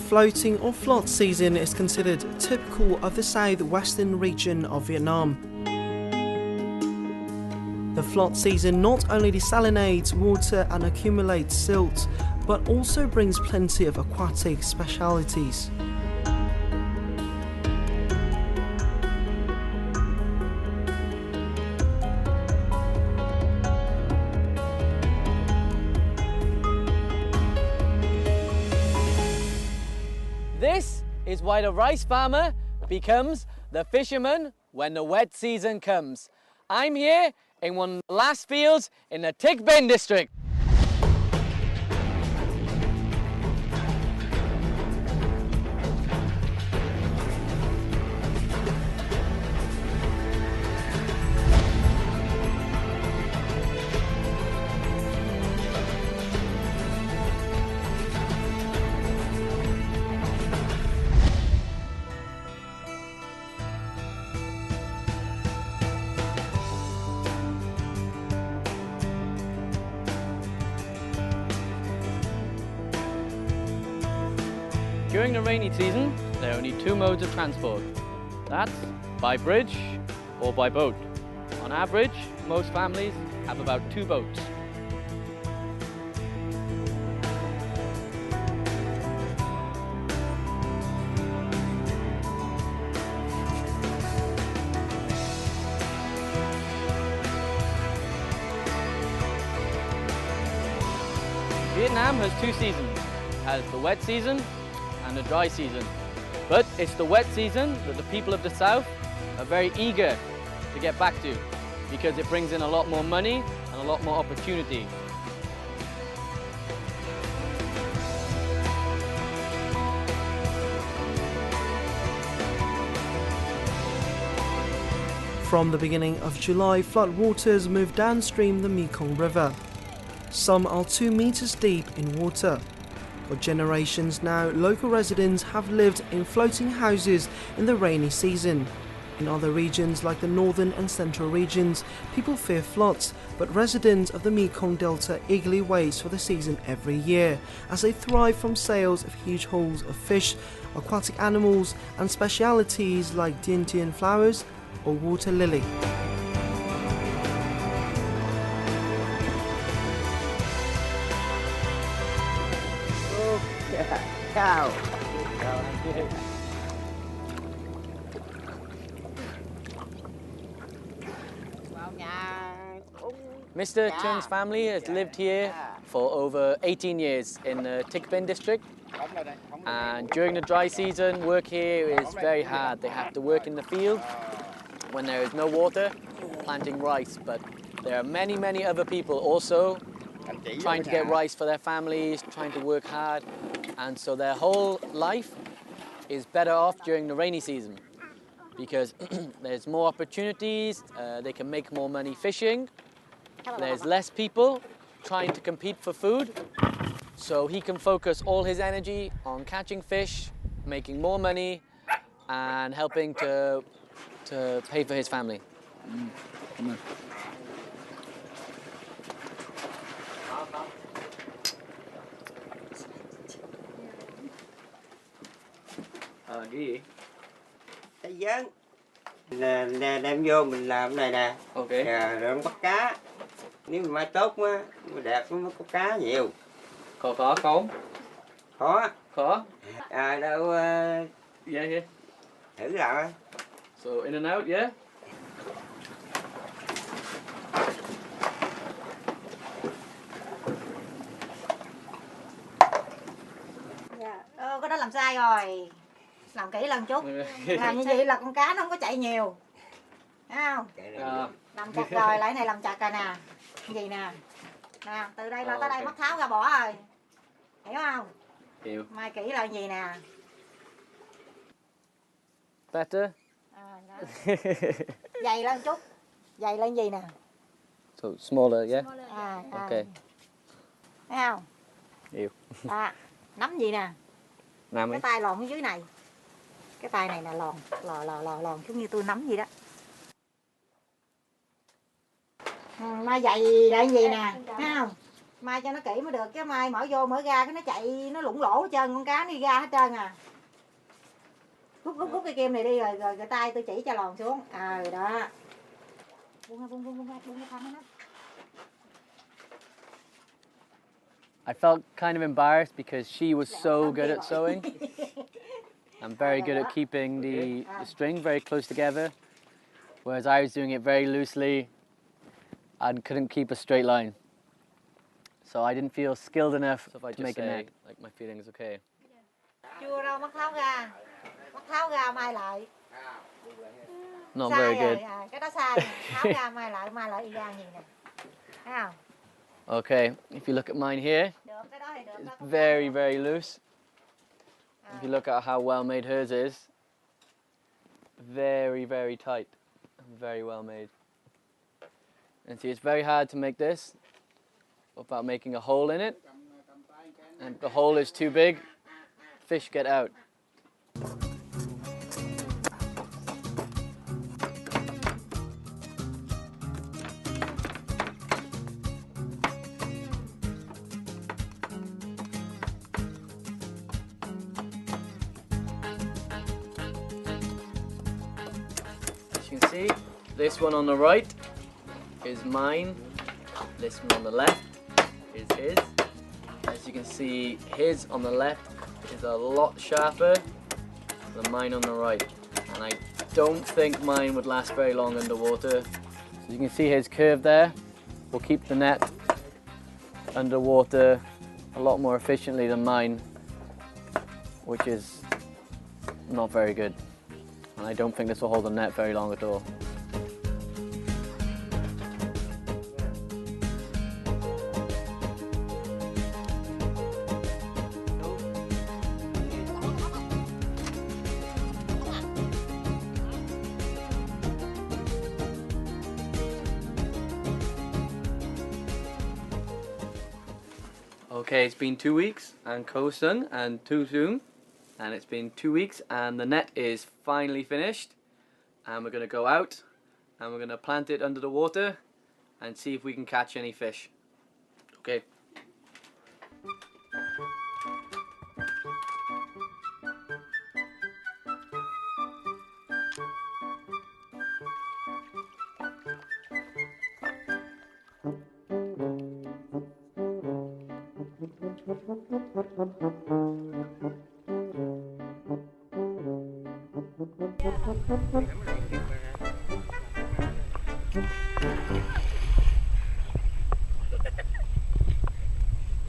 floating or float season is considered typical of the southwestern region of Vietnam. The float season not only desalinates water and accumulates silt, but also brings plenty of aquatic specialities. This is why the rice farmer becomes the fisherman when the wet season comes. I'm here in one of the last fields in theTic Binh district. During the rainy season, there are only two modes of transport. That's by bridge or by boat. On average, most families have about 2 boats. Vietnam has 2 seasons. It has the wet season and the dry season. But it's the wet season that the people of the south are very eager to get back to because it brings in a lot more money and a lot more opportunity. From the beginning of July, floodwaters move downstream the Mekong River. Some are 2 meters deep in water. For generations now, local residents have lived in floating houses in the rainy season. In other regions like the northern and central regions, people fear floods, but residents of the Mekong Delta eagerly wait for the season every year, as they thrive from sales of huge hauls of fish, aquatic animals and specialities like dien dien flowers or water lily. Chào. Mr. Trung's family has lived here for over 18 years in theTic Binh district. And during the dry season, work here is very hard. They have to work in the field when there is no water, planting rice. But there are many, many other people also trying to get rice for their families, trying to work hard. And so their whole life is better off during the rainy season because there's more opportunities, they can make more money fishing, there's less people trying to compete for food, so he can focus all his energy on catching fish, making more money, and helping to pay for his family. Cái gì? Cái giớn. Nè, đem vô mình làm cái này nè. Ok. Rồi nó bắt cá. Nếu mà mai tốt quá, đẹp nó có cá nhiều. Khó không? Khó. Khó? Đâu... Yeah. Thử làm á. So in and out, yeah? Cái đó làm sai rồi. Làm kỹ lần chút. Làm như vậy là con cá nó không có chạy nhiều. Thấy không? Làm chặt rồi, lại này làm chặt rồi nè. Cái gì nè. Nè, từ đây tới đây mất tháo ra bỏ rồi. Hiểu không? Hiểu. Mai kỹ là gì nè. Better? Dày lên chút. Dày lên gì nè. So smaller, yeah? Ok. Okay. Thấy không? Hiểu. Nắm gì nè. Nắm cái tay lòn ở dưới này. Cái tay này là lòn giống như tôi nắm gì đó. Mai dày là gì nè, thấy không? Mai cho nó kỹ mới được, cái mai mở vô mở ra cái nó chạy nó lủng lỗ hết trơn, con cá nó đi ra hết trơn à. Rút cái kim này đi rồi cái tay tôi chỉ cho lòn xuống. Đó. Buông cái thân nó. I felt kind of embarrassed because she was so good at sewing. I'm very good at keeping the string very close together, whereas I was doing it very loosely and couldn't keep a straight line. So I didn't feel skilled enough to make a net. Like my feeling is okay. Chưa đâu, mắc tháo ra. Mắc tháo ra mai lại. Not very good. Cái đó sai. Tháo ra mai lại y gan gì nè. Thấy không? Okay, if you look at mine here, it's very, very loose. If you look at how well made hers is, very, very tight and very well made. And see, it's very hard to make this without making a hole in it. And if the hole is too big, fish get out. As you can see, this one on the right is mine, this one on the left is his. As you can see, his on the left is a lot sharper than mine on the right, and I don't think mine would last very long underwater. So you can see his curve there will keep the net underwater a lot more efficiently than mine, which is not very good. And I don't think this will hold the net very long at all. Okay, it's been 2 weeks and Ko-sung and Tu-sung, and it's been 2 weeks and the net is finally finished, and we're going to go out and we're going to plant it under the water and see if we can catch any fish. Okay.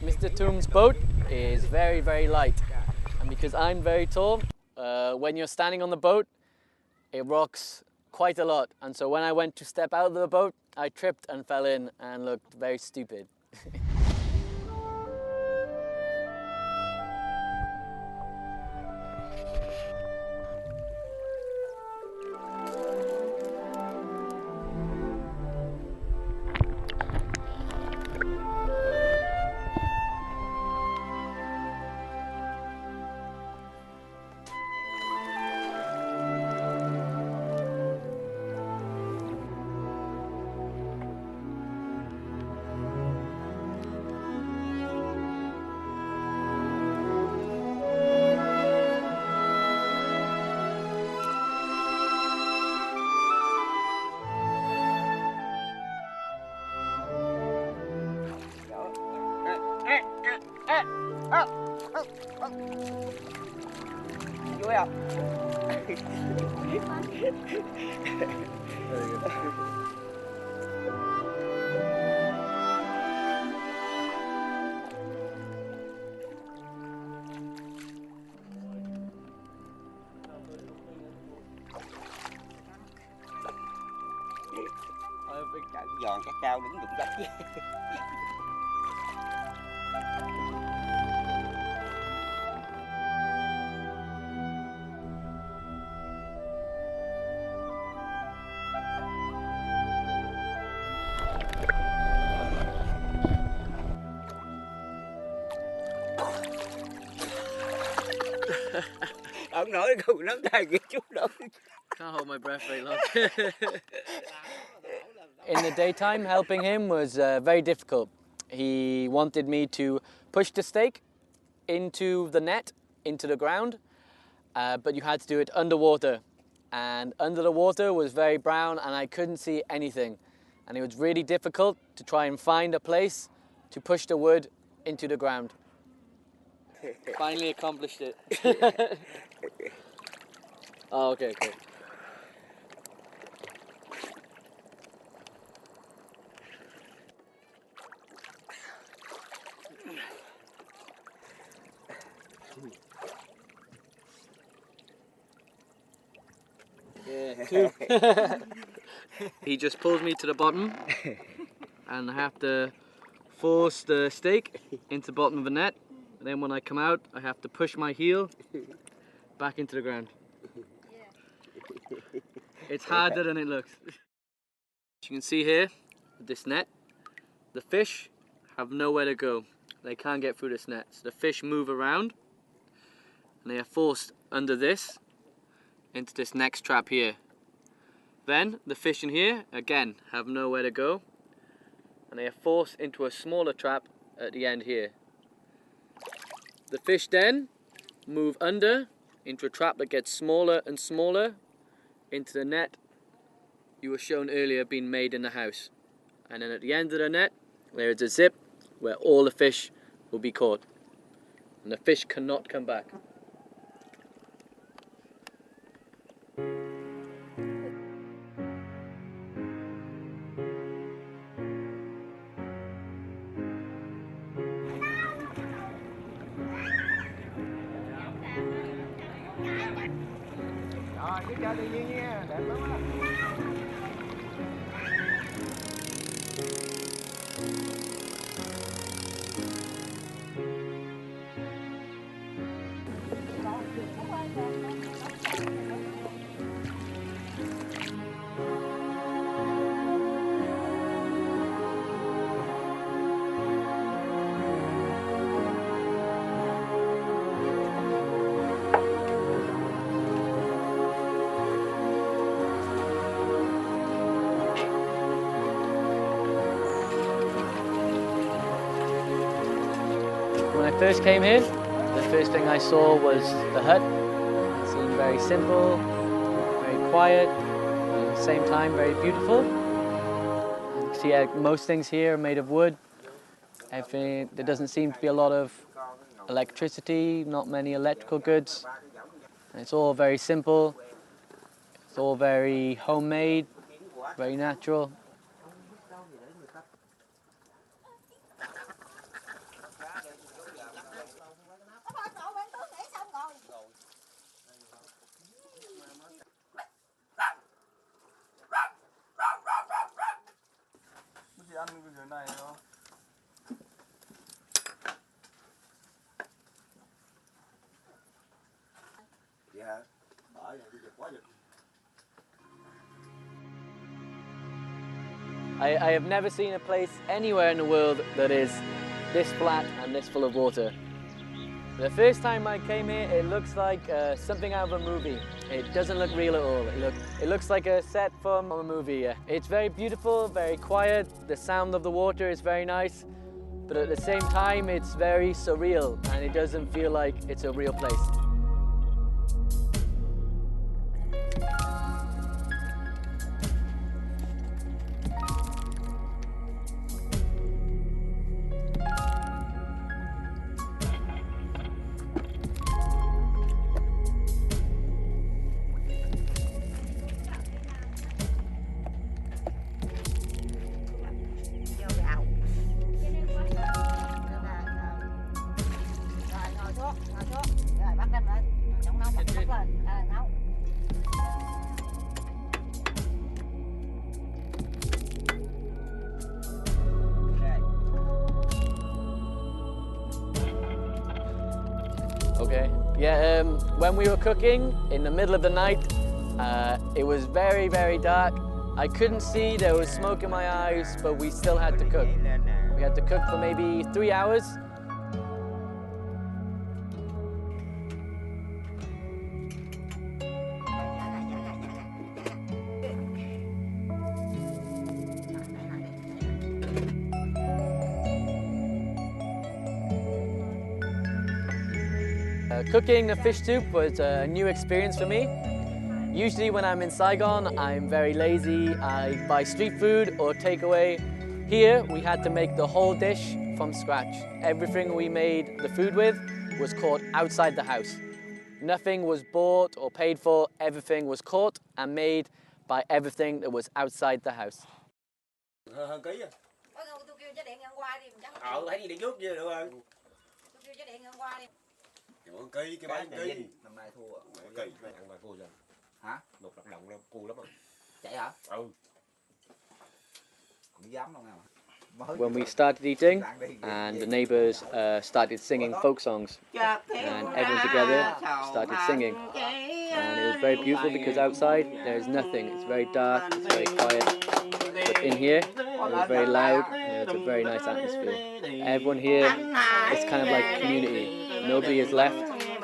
Mr. Toom's boat is very, very light, and because I'm very tall, when you're standing on the boat, it rocks quite a lot, and so when I went to step out of the boat, I tripped and fell in and looked very stupid. Vui không? Giòn chắc cao đứng đụng đất chứ. Ông nói cùng nắm tay kia chút đâu. Can't hold my breath very long. In the daytime, helping him was very difficult He wanted me to push the steak into the net, into the ground, but you had to do it underwater. And under the water was very brown and I couldn't see anything. And it was really difficult to try and find a place to push the wood into the ground. Finally accomplished it. Oh, okay. Yeah, 2. He just pulls me to the bottom and I have to force the steak into the bottom of the net. And then when I come out, I have to push my heel back into the ground. It's harder than it looks. As you can see here, with this net, the fish have nowhere to go. They can't get through this net. So the fish move around and they are forced under this into this next trap here. Then the fish in here, again, have nowhere to go and they are forced into a smaller trap at the end here. The fish then move under into a trap that gets smaller and smaller into the net you were shown earlier being made in the house. And then at the end of the net, there is a zip where all the fish will be caught. And the fish cannot come back. Cái chơi tự nhiên nha, đẹp lắm á. When I first came here, the first thing I saw was the hut. It seemed very simple, very quiet, and at the same time very beautiful. And you can see most things here are made of wood. There doesn't seem to be a lot of electricity, not many electrical goods. And it's all very simple, it's all very homemade, very natural. Ăn cái này không? Dạ, bởi vì giật quá giật. I have never seen a place anywhere in the world that is this flat and this full of water. The first time I came here, it looks like something out of a movie. It doesn't look real at all. It looks like a set from a movie. Yeah. It's very beautiful, very quiet. The sound of the water is very nice, but at the same time, it's very surreal and it doesn't feel like it's a real place. Okay. Yeah, when we were cooking in the middle of the night, it was very, very dark. I couldn't see, there was smoke in my eyes, but we still had to cook. We had to cook for maybe 3 hours. Cooking the fish soup was a new experience for me. Usually when I'm in Saigon, I'm very lazy. I buy street food or takeaway. Here, we had to make the whole dish from scratch. Everything we made the food with was caught outside the house. Nothing was bought or paid for. Everything was caught and made by everything that was outside the house. Hơn ký à. Tôi kêu cho điện ngân qua đi mình chắc. Thấy điện trước chưa được rồi. Tôi kêu cho điện ngân qua đi. Hơn ký cái bán ký. Năm nay thua ạ. Ký phải ăn vài cô rồi. Hả? Lục hoạt động đâu cù lắm rồi. Chạy hả? Ừ. Không dám đâu nào. When we started eating and the neighbours started singing folk songs and everyone together started singing, and it was very beautiful because outside there is nothing, it's very dark, it's very quiet, but in here it was very loud and it's a very nice atmosphere. Everyone here is kind of like community, nobody is left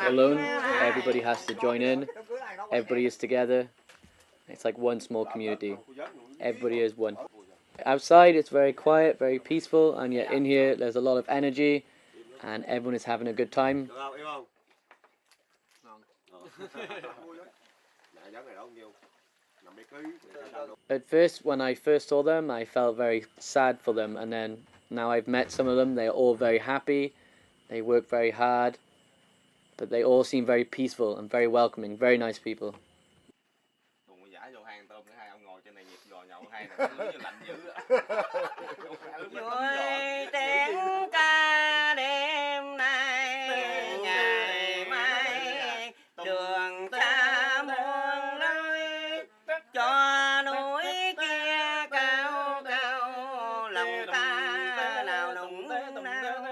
alone, everybody has to join in, everybody is together, it's like one small community, everybody is one. Outside it's very quiet, very peaceful, and yet in here there's a lot of energy and everyone is having a good time. At first, when I first saw them, I felt very sad for them, and then now I've met some of them, they're all very happy, they work very hard, but they all seem very peaceful and very welcoming, very nice people. Vui tiếng ca đêm nay ngày mai đường ta muôn lối cho núi kia cao cao lòng ta nào nùng nao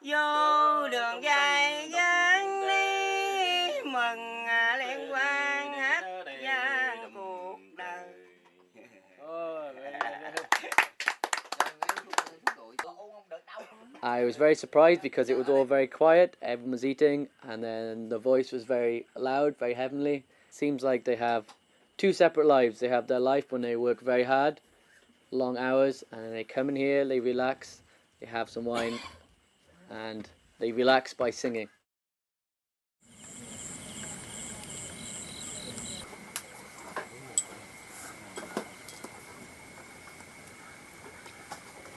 vô đường dài dáng đi mừng liên quan hát vang cuộc đời. I was very surprised because it was all very quiet, everyone was eating, and then the voice was very loud, very heavenly. Seems like they have two separate lives. They have their life when they work very hard, long hours, and then they come in here, they relax, they have some wine, and they relax by singing.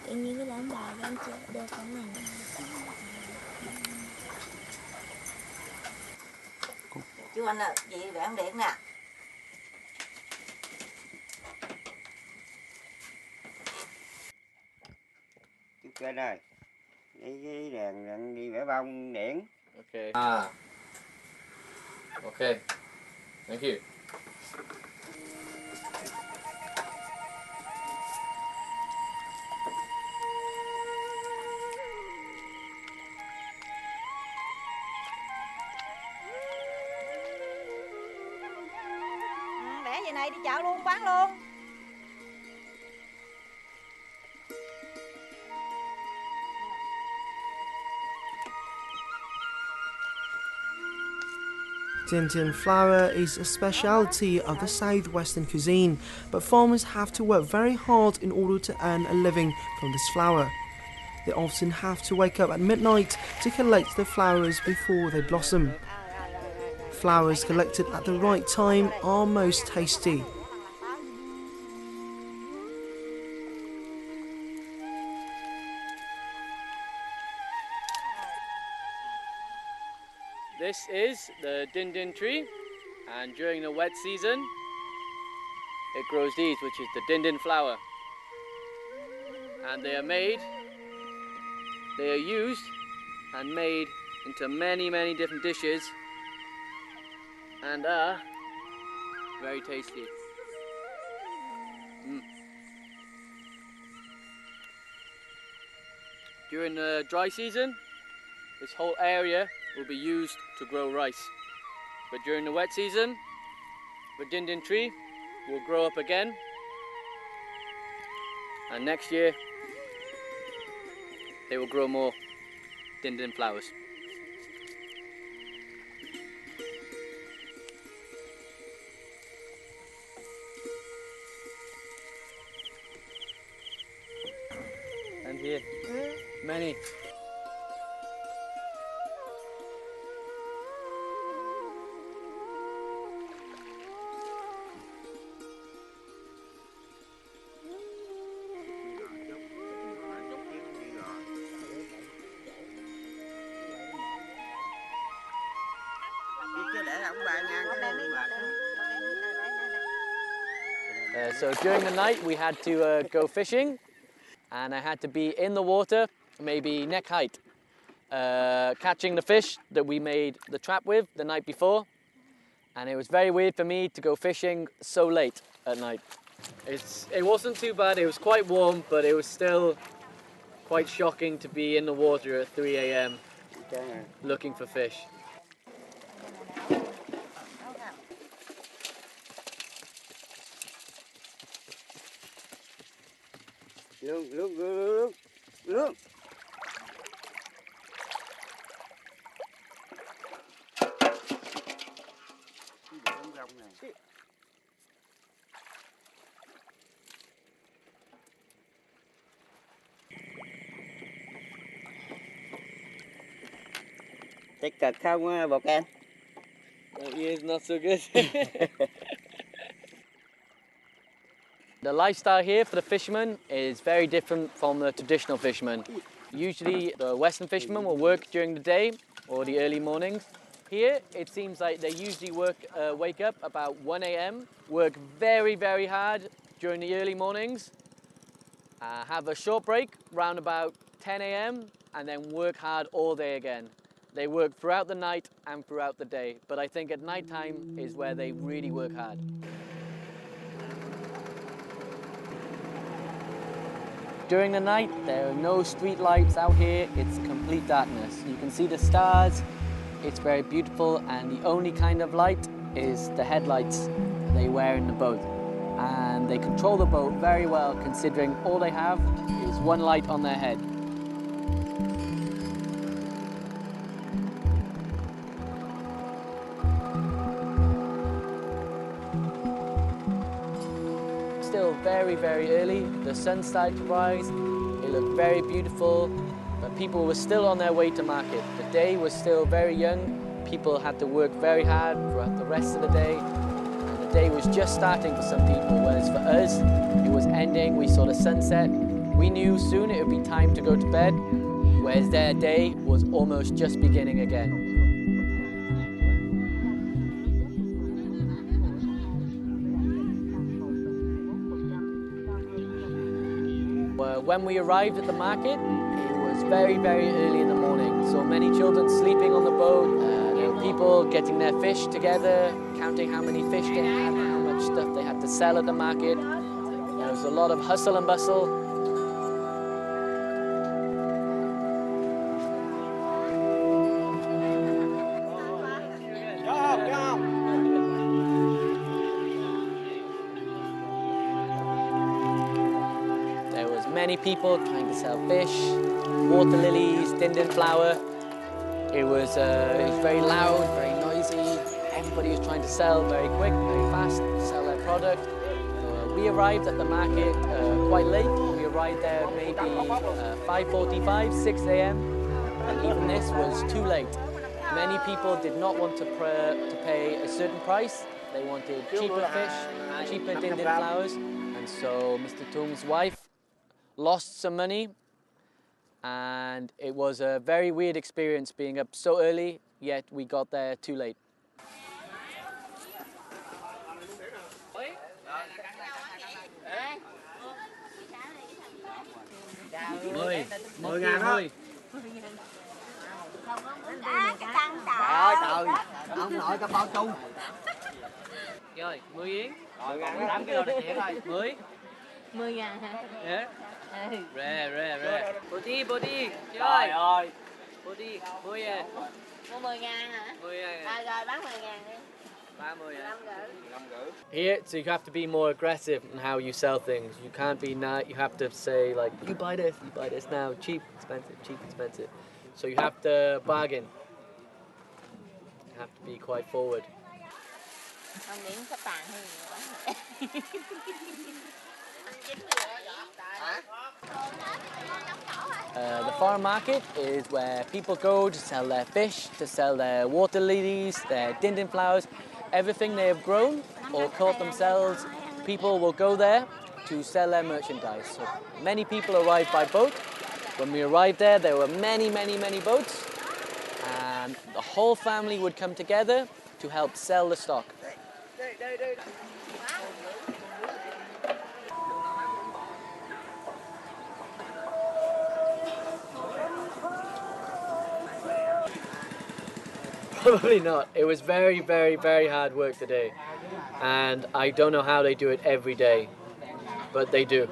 Tự nhiên cái lãnh đạo đang chờ được cái này. Chú anh ơi, vậy để ông điện nè. Chú kênh ơi, cái đèn đi vẽ bông điện. Okay. Okay. Thank you. Để vậy này đi chợ luôn, bán luôn. Dindian flour is a speciality of the southwestern cuisine, but farmers have to work very hard in order to earn a living from this flour. They often have to wake up at midnight to collect the flowers before they blossom. Flowers collected at the right time are most tasty. This is the dindin tree, and during the wet season it grows these, which is the dindin flower, and they are used and made into many different dishes and are very tasty. During the dry season, this whole area will be used to grow rice. But during the wet season, the dindin tree will grow up again, and next year they will grow more dindin flowers. And here, many. So during the night we had to go fishing, and I had to be in the water, maybe neck height, catching the fish that we made the trap with the night before. And it was very weird for me to go fishing so late at night. It wasn't too bad, it was quite warm, but it was still quite shocking to be in the water at 3 a.m. looking for fish. Look. Tích cực không bột em? Yeah, not so good. The lifestyle here for the fishermen is very different from the traditional fishermen. Usually the Western fishermen will work during the day or the early mornings. Here it seems like they usually wake up about 1 a.m, work very, very hard during the early mornings, have a short break round about 10 a.m, and then work hard all day again. They work throughout the night and throughout the day, but I think at night time is where they really work hard. During the night, there are no street lights out here, it's complete darkness. You can see the stars, it's very beautiful, and the only kind of light is the headlights they wear in the boat. And they control the boat very well, considering all they have is one light on their head. Still very, very early. The sun started to rise. It looked very beautiful, but people were still on their way to market. The day was still very young. People had to work very hard throughout the rest of the day. And the day was just starting for some people, whereas for us, it was ending. We saw the sunset. We knew soon it would be time to go to bed, whereas their day was almost just beginning again. When we arrived at the market, it was very, very early in the morning. So many children sleeping on the boat. There were people getting their fish together, counting how many fish they had, how much stuff they had to sell at the market. There was a lot of hustle and bustle. Many people trying to sell fish, water lilies, dindin flower. It was very loud, very noisy. Everybody was trying to sell very quick, very fast, sell their product. We arrived at the market quite late. We arrived there maybe 5:45, 6 a.m. And even this was too late. Many people did not want to pay a certain price. They wanted cheaper fish, cheaper dindin flowers. And so Mr. Tung's wife lost some money, and it was a very weird experience being up so early, yet we got there too late. Mười ngàn thôi. Trời, ông nội cái bao chung. Rồi, 10 yên. 18 kg là tiền thôi. 10.000 hả? Yeah. Rè. Body. Trời ơi. Body, 10 ngàn. Mua 10.000 hả? 10 ngàn. Rồi bán 10.000 đi. 30 Here, so you have to be more aggressive in how you sell things. You can't be you have to say like, you buy this now, cheap, expensive. So you have to bargain. You have to be quite forward. Không điểm sắp tàn hơn nhiều quá. The farm market is where people go to sell their fish, to sell their water lilies, their dindin flowers, everything they have grown or caught themselves. People will go there to sell their merchandise. So many people arrive by boat. When we arrived there were many boats, and the whole family would come together to help sell the stock. Probably not. It was very, very, very hard work today. And I don't know how they do it every day, but they do.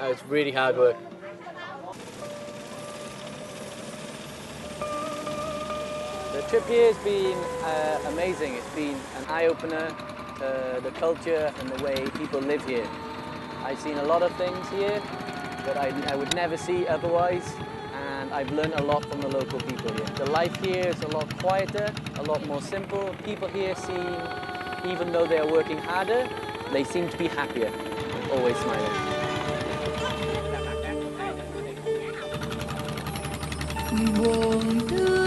It's really hard work. The trip here has been amazing. It's been an eye-opener to the culture and the way people live here. I've seen a lot of things here that I would never see otherwise, and I've learned a lot from the local people here. The life here is a lot quieter, a lot more simple. People here seem, even though they are working harder, they seem to be happier and always smiling. Buồn thương